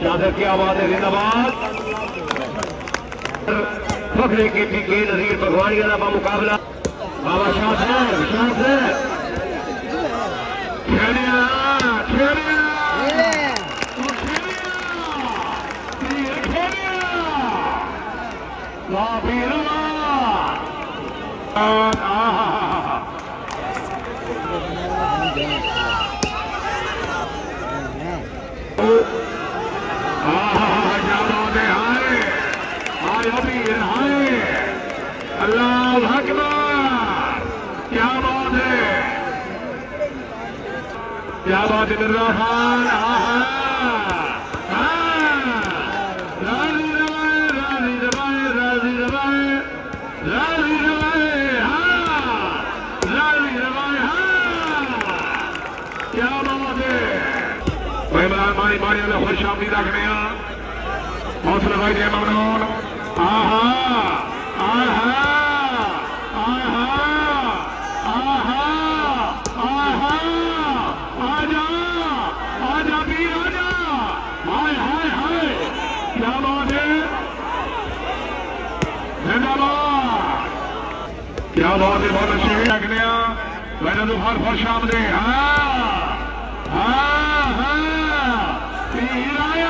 शादर की आवाज है जिंदाबाद। फखरे के पीके नजीर भगवानी का मुकाबला बाबा शाह अल्लाह अकबर, क्या बात है, क्या बात है मिर्जा खान। राजी रवाए, राजी रवाए, राजी रवाए, राजी रवाए, राजी रवाए, क्या बात है। मेहमान मारी मारी अल्लाह खुश आमदीद रखने हौसला भाई जय ममनून। आहा आहा आहा आहा आहा, आजा आजा पीर आजा, हाय हाय हाय, क्या बात है, जिंदाबाद, क्या बात है, बहुत अच्छे रखने मैंने तो हर खुश आमदे। पीर आया,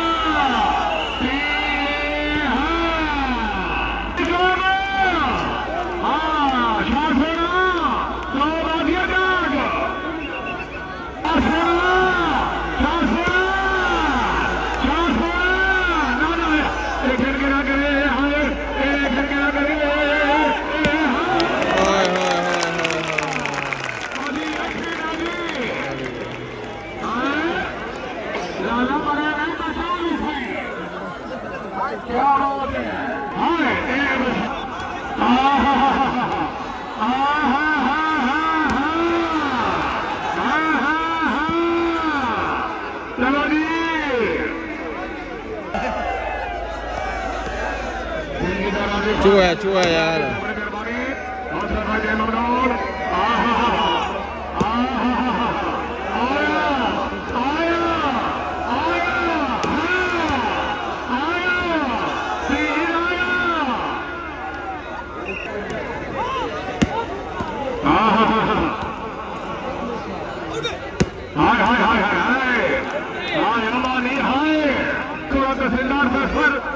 चूहा यार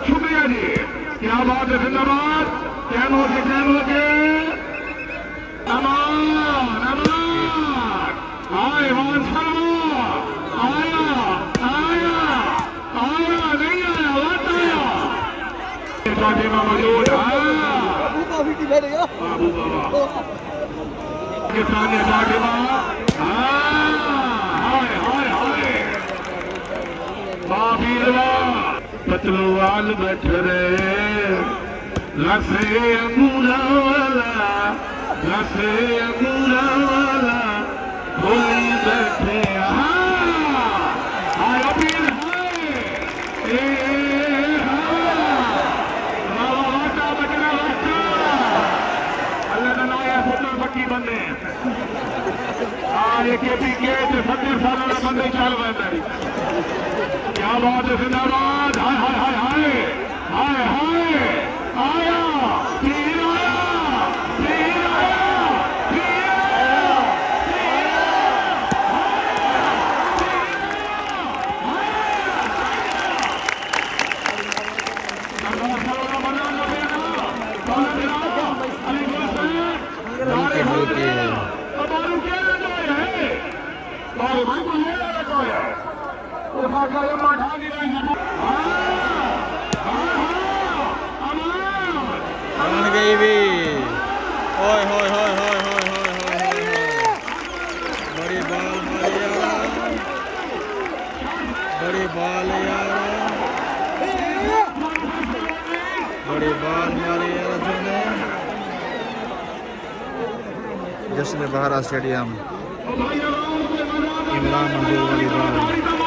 शुक्रिया जी, क्या बात है, जिंदाबाद, कैमो के अमान अमान, आए मान सलमा, आया आया आया, नहीं आया, वक्त आया, फातिमा मौजूद, बाबू बाबा किसान फातिमा, हाय हाय हाय, बाबीरवा पतलवाल बछरे रसे अंगूरा वाला, रसे अंगूरा वाला होली बैठे, हाय अबीर हाय, वाटा बचना वाटा, अल्लाह का नाया फुटल पक्की बंदे के पीके 70 साल का बंदे चल रहे। क्या बात है, जिंदाबाद, हाय हाय हाय हाय हाय हाय, आया पीर आया, पीर आया, पीर बन गई भी, ओए होए होए होए होए होए होए, बड़ी बाल मारी यार, बड़ी बाल यार, बड़ी बाल मारी यार ने जश्न बहारा स्टेडियम, इमरान मंजूर वाली बाल।